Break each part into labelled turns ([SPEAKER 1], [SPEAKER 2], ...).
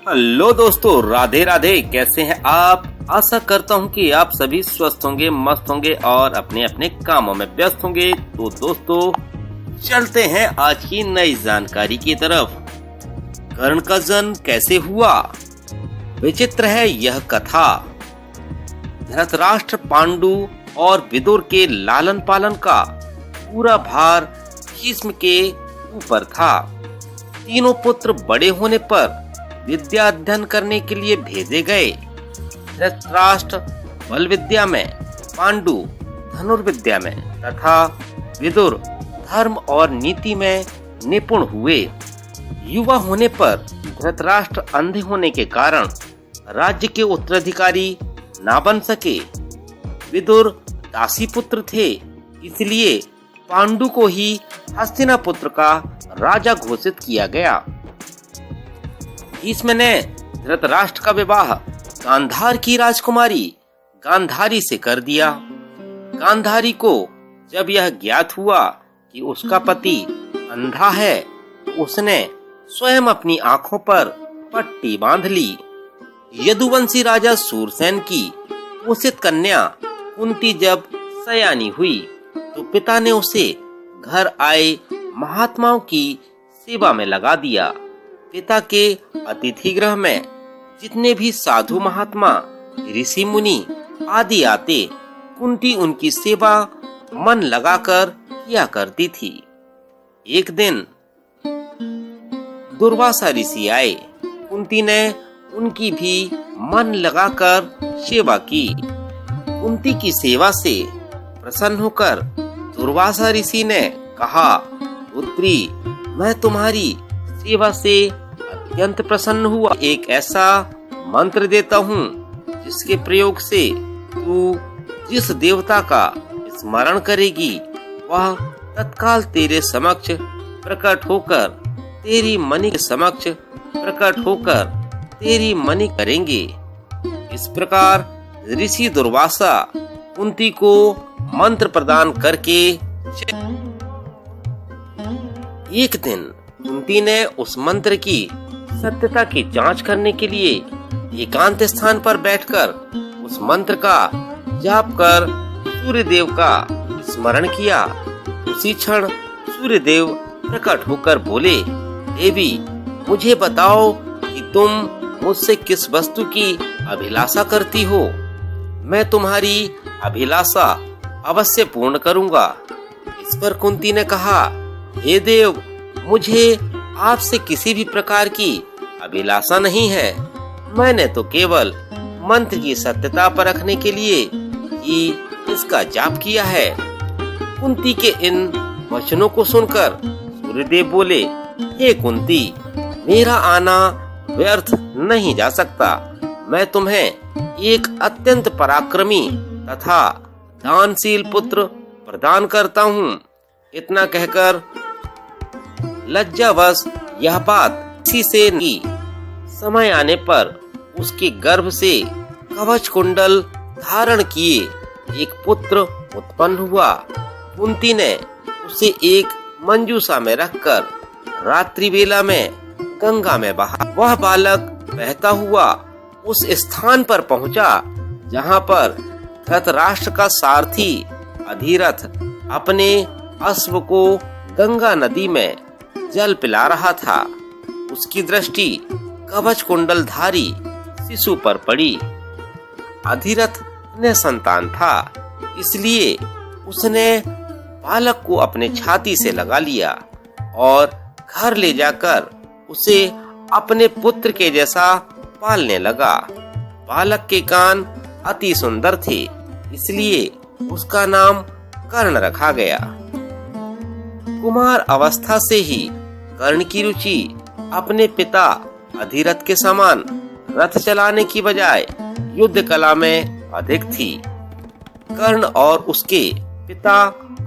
[SPEAKER 1] Hello दोस्तों, राधे राधे। कैसे हैं आप? आशा करता हूं कि आप सभी स्वस्थ होंगे, मस्त होंगे और अपने अपने कामों में व्यस्त होंगे। तो दोस्तों, चलते हैं आज की नई जानकारी की तरफ। कर्ण का जन्म कैसे हुआ? विचित्र है यह कथा। धृतराष्ट्र, पांडु और विदुर के लालन पालन का पूरा भार भीष्म के ऊपर था। तीनों पुत्र बड़े होने पर विद्या अध्ययन करने के लिए भेजे गए। धृतराष्ट्र बल विद्या में, पांडु धनुर्विद्या में तथा विदुर धर्म और नीति में निपुण हुए। युवा होने पर धृतराष्ट्र अंधे होने के कारण राज्य के उत्तराधिकारी ना बन सके। विदुर दासी पुत्र थे, इसलिए पांडु को ही हस्तिनापुत्र का राजा घोषित किया गया। भीष्म ने धृतराष्ट्र का विवाह गांधार की राजकुमारी गांधारी से कर दिया। गांधारी को जब यह ज्ञात हुआ कि उसका पति अंधा है, तो उसने स्वयं अपनी आंखों पर पट्टी बांध ली। यदुवंशी राजा सूरसेन की कुत्सित कन्या कुंती जब सयानी हुई, तो पिता ने उसे घर आए महात्माओं की सेवा में लगा दिया। पिता के अतिथि गृह में जितने भी साधु महात्मा, ऋषि मुनि आदि आते, कुंती उनकी सेवा मन लगाकर किया करती थी। एक दिन दुर्वासा ऋषि आए। कुंती ने उनकी भी मन लगाकर सेवा की। कुंती की सेवा से प्रसन्न होकर दुर्वासा ऋषि ने कहा, पुत्री, मैं तुम्हारी सेवा से अत्यंत प्रसन्न हुआ। एक ऐसा मंत्र देता हूँ जिसके प्रयोग से तू जिस देवता का स्मरण करेगी, वह तत्काल तेरे समक्ष प्रकट होकर तेरी मणि के समक्ष प्रकट होकर तेरी मणि करेंगे। इस प्रकार ऋषि दुर्वासा कुंती को मंत्र प्रदान करके एक दिन कुंती ने उस मंत्र की सत्यता की जांच करने के लिए एकांत स्थान पर बैठकर उस मंत्र का जाप कर सूर्यदेव का स्मरण किया। उसी क्षण सूर्यदेव प्रकट होकर बोले, देवी, मुझे बताओ कि तुम मुझसे किस वस्तु की अभिलाषा करती हो। मैं तुम्हारी अभिलाषा अवश्य पूर्ण करूंगा। इस पर कुंती ने कहा, हे देव, मुझे आपसे किसी भी प्रकार की अभिलाषा नहीं है। मैंने तो केवल मंत्र की सत्यता परखने के लिए ही इसका जाप किया है। कुंती के इन वचनों को सुनकर सूर्यदेव बोले, हे कुंती, मेरा आना व्यर्थ नहीं जा सकता। मैं तुम्हें एक अत्यंत पराक्रमी तथा दानशील पुत्र प्रदान करता हूँ। इतना कहकर लज्जावश यह बात किसी से नहीं। समय आने पर उसके गर्भ से कवच कुंडल धारण किए एक पुत्र उत्पन्न हुआ। कुंती ने उसे एक मंजूषा में रखकर रात्रि वेला में गंगा में बहा। वह बालक बहता हुआ उस स्थान पर पहुंचा जहां पर धृतराष्ट्र का सारथी अधिरथ अपने अश्व को गंगा नदी में जल पिला रहा था। उसकी दृष्टि कवच कुंडलधारी शिशु पर पड़ी। अधिरथ ने संतान था, इसलिए उसने बालक को अपने छाती से लगा लिया और घर ले जाकर उसे अपने पुत्र के जैसा पालने लगा। बालक के कान अति सुंदर थे, इसलिए उसका नाम कर्ण रखा गया। कुमार अवस्था से ही कर्ण की रुचि अपने पिता अधिरथ के समान रथ चलाने की बजाय युद्ध कला में अधिक थी। कर्ण और उसके पिता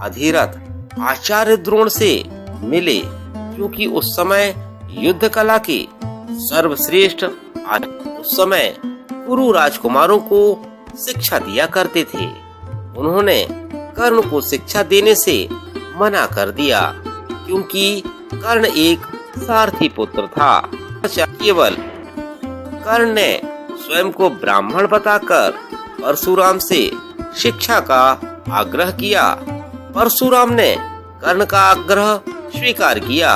[SPEAKER 1] अधिरथ आचार्य द्रोण से मिले, क्योंकि उस समय युद्ध कला के सर्वश्रेष्ठ उस समय कुरु राजकुमारों को शिक्षा दिया करते थे। उन्होंने कर्ण को शिक्षा देने से मना कर दिया, क्योंकि कर्ण एक सारथी पुत्र था। केवल कर्ण ने स्वयं को ब्राह्मण बताकर परशुराम से शिक्षा का आग्रह किया। परशुराम ने कर्ण का आग्रह स्वीकार किया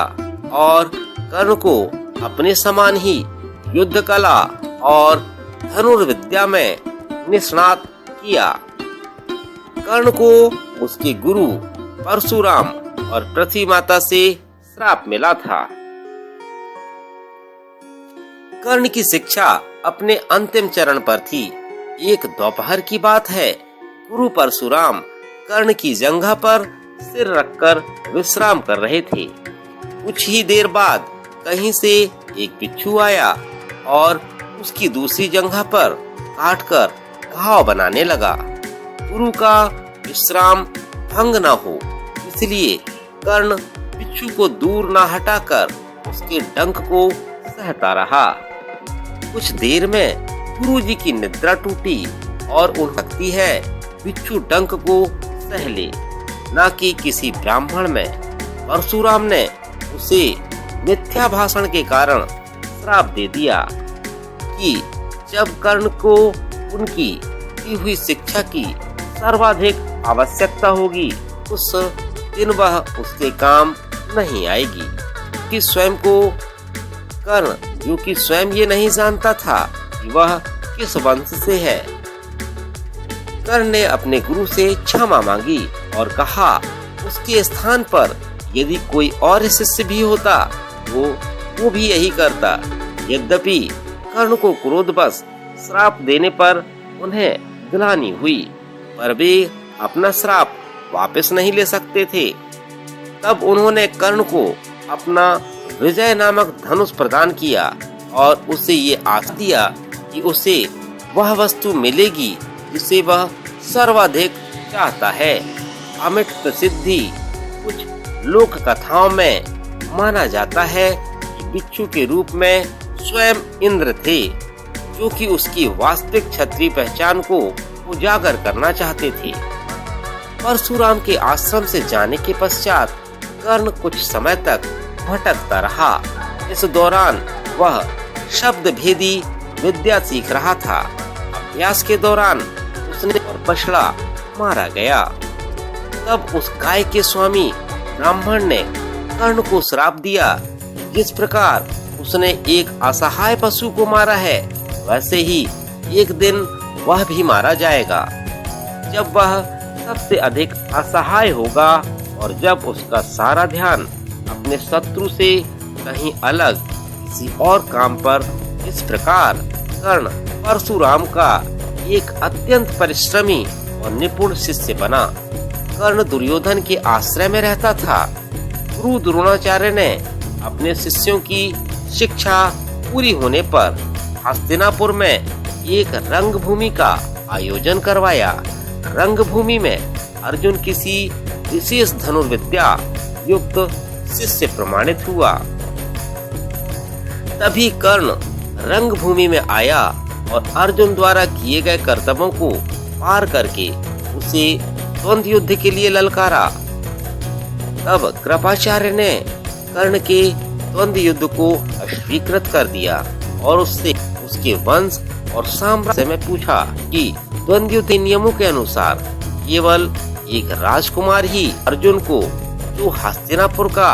[SPEAKER 1] और कर्ण को अपने समान ही युद्ध कला और धनुर्विद्या में निष्णात किया। कर्ण को उसके गुरु परशुराम और पृथ्वी माता से श्राप मिला था। कर्ण की शिक्षा अपने अंतिम चरण पर थी। एक दोपहर की बात है, गुरु परशुराम कर्ण की जंघा पर सिर रखकर विश्राम कर रहे थे। कुछ ही देर बाद कहीं से एक बिच्छू आया और उसकी दूसरी जंघा पर काटकर घाव बनाने लगा। गुरु का विश्राम भंग न हो, इसलिए कर्ण बिच्छू को दूर न हटाकर उसके डंक को सहता रहा। कुछ देर में गुरुजी की निद्रा टूटी और उन्हें लगती है बिच्छू डंक को सह ले, न कि किसी ब्राह्मण में। परशुराम ने उसे मिथ्या भाषण के कारण श्राप दे दिया कि जब कर्ण को उनकी दी हुई शिक्षा की सर्वाधिक आवश्यकता होगी, उस दिन वह उसके काम नहीं आएगी। कि स्वयं को कर्ण, जो कि स्वयं ये नहीं जानता था कि वह किस वंश से है। कर्ण ने अपने गुरु से क्षमा मांगी और कहा उसके स्थान पर यदि कोई और शिष्य भी होता वो भी यही करता। यद्यपि कर्ण को क्रोधवश श्राप देने पर उन्हें ग्लानि हुई, पर वे अपना श्राप वापस नहीं ले सकते थे। तब उन्होंने कर्ण को अपना विजय नामक धनुष प्रदान किया और उसे ये आश दिया कि उसे वह वस्तु मिलेगी जिसे वह सर्वाधिक चाहता है। अमिट प्रसिद्धि कुछ लोक कथाओं में माना जाता है कि बिच्छू के रूप में स्वयं इंद्र थे, जो कि उसकी वास्तविक क्षत्रिय पहचान को उजागर करना चाहते थे। परशुराम के आश्रम से जाने के पश्चात कर्ण कुछ समय तक भटकता रहा। इस दौरान वह शब्द भेदी विद्या सीख रहा था। अभ्यास के दौरान उसने बछड़ा मारा गया। तब उस गाय के स्वामी ब्राह्मण ने कर्ण को श्राप दिया। जिस प्रकार उसने एक असहाय पशु को मारा है, वैसे ही एक दिन वह भी मारा जाएगा। जब वह सबसे अधिक असहाय होगा और जब उसका सारा ध्यान अपने शत्रु से कहीं अलग किसी और काम पर। इस प्रकार कर्ण परशुराम का एक अत्यंत परिश्रमी और निपुण शिष्य बना। कर्ण दुर्योधन के आश्रय में रहता था। गुरु द्रोणाचार्य ने अपने शिष्यों की शिक्षा पूरी होने पर हस्तिनापुर में एक रंगभूमि का आयोजन करवाया। रंगभूमि में अर्जुन किसी विशेष धनुर्विद्या युक्त शिष्य प्रमाणित हुआ। तभी कर्ण रंगभूमि में आया और अर्जुन द्वारा किए गए कर्तव्यों को पार करके उसे द्वंद्व युद्ध के लिए ललकारा। तब कृपाचार्य ने कर्ण के द्वंद्व युद्ध को अस्वीकृत कर दिया और उससे उसके वंश और साम्राज्य में पूछा कि द्वंद्व युद्ध नियमों के अनुसार केवल एक राजकुमार ही अर्जुन को, जो हस्तिनापुर का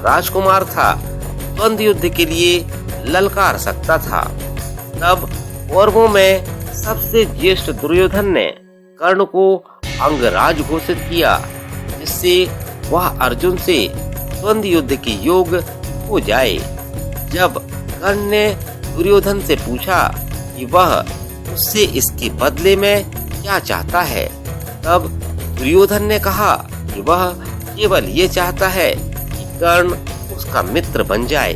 [SPEAKER 1] राजकुमार था, द्वंद्व युद्ध के लिए ललकार सकता था। तब कौरवों में सबसे ज्येष्ठ दुर्योधन ने कर्ण को अंगराज घोषित किया, जिससे वह अर्जुन से द्वंद्व युद्ध के योग हो जाए। जब कर्ण ने दुर्योधन से पूछा कि वह उससे इसके बदले में क्या चाहता है, तब दुर्योधन ने कहा कि वह केवल ये चाहता है कि कर्ण उसका मित्र बन जाए।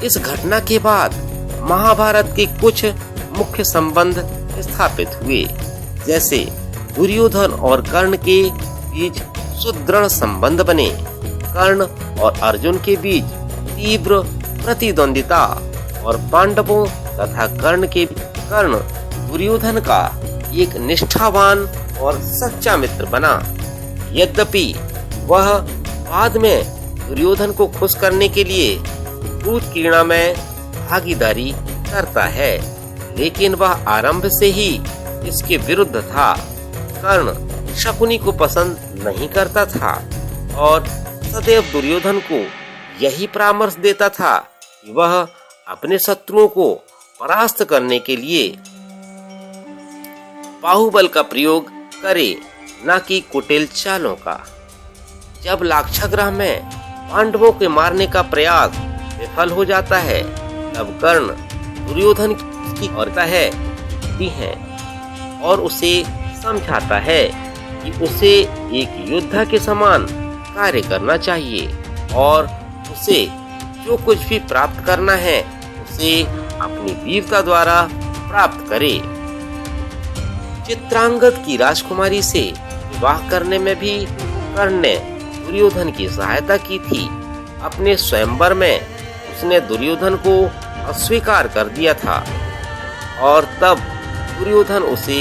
[SPEAKER 1] इस घटना के बाद महाभारत के कुछ मुख्य संबंध स्थापित हुए, जैसे दुर्योधन और कर्ण के बीच सुदृढ़ संबंध बने। कर्ण और अर्जुन के बीच तीव्र प्रतिद्वंदिता और पांडवों तथा कर्ण दुर्योधन का एक निष्ठावान और सच्चा मित्र बना। यद्यपि वह बाद में दुर्योधन को खुश करने के लिए दूध क्रीड़ा में भागीदारी करता है, लेकिन वह आरंभ से ही इसके विरुद्ध था। कर्ण शकुनी को पसंद नहीं करता था और सदैव दुर्योधन को यही परामर्श देता था कि वह अपने शत्रुओं को परास्त करने के लिए बाहुबल का प्रयोग करे, न कि कुटिल चालों का। जब लाक्षागृह में पांडवों के मारने का प्रयास विफल हो जाता है, तब कर्ण दुर्योधन की औरता है और उसे समझाता है कि उसे एक योद्धा के समान कार्य करना चाहिए और उसे जो कुछ भी प्राप्त करना है उसे अपनी वीरता द्वारा प्राप्त करे। चित्रांगद की राजकुमारी से विवाह करने में भी कर्ण ने दुर्योधन की सहायता की थी। अपने स्वयंवर में उसने दुर्योधन को अस्वीकार कर दिया था और तब दुर्योधन उसे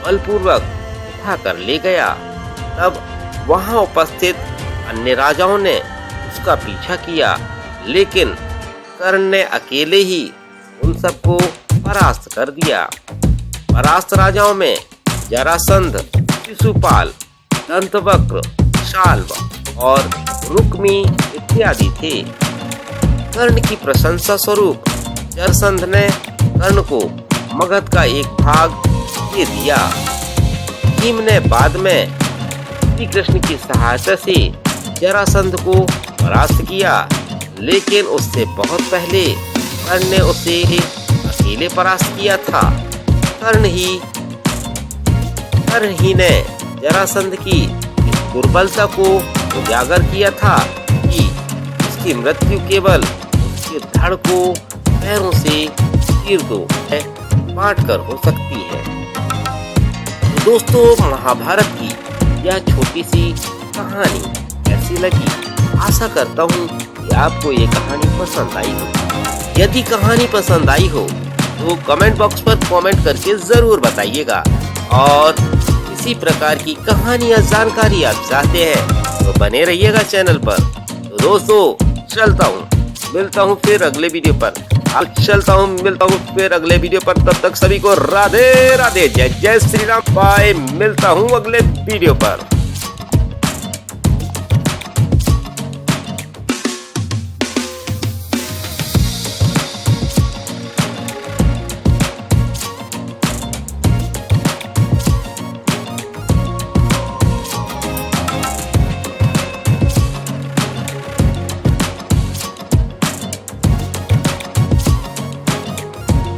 [SPEAKER 1] बलपूर्वक उठाकर ले गया। तब वहां उपस्थित अन्य राजाओं ने उसका पीछा किया, लेकिन कर्ण ने अकेले ही उन सबको परास्त कर दिया। परास्त राजाओं में जरासंध, शिशुपाल, दंतवक्र, शाल्व और रुक्मी इत्यादि थे। कर्ण की प्रशंसा स्वरूप जरासंध ने कर्ण को मगध का एक भाग दे दिया। भीम ने बाद में श्री कृष्ण की सहायता से जरासंध को परास्त किया, लेकिन उससे बहुत पहले कर्ण ने उसे अकेले परास्त किया था। कर्ण ही ने जरासंध की दुर्बलता को उजागर किया था कि उसकी मृत्यु केवल उसके धड़ को पैरों से चीर दो बांट कर हो सकती है। दोस्तों, महाभारत की यह छोटी सी कहानी कैसी लगी? आशा करता हूँ कि आपको ये कहानी पसंद आई हो। यदि कहानी पसंद आई हो तो कमेंट बॉक्स पर कमेंट करके जरूर बताइएगा, और इसी प्रकार की कहानी या जानकारी आप चाहते हैं तो बने रहिएगा चैनल पर। तो दोस्तों, चलता हूँ, मिलता हूँ फिर अगले वीडियो पर। मिलता हूँ फिर अगले वीडियो पर। तब तक सभी को राधे राधे, जय जय श्री राम। बाय, मिलता हूँ अगले वीडियो पर।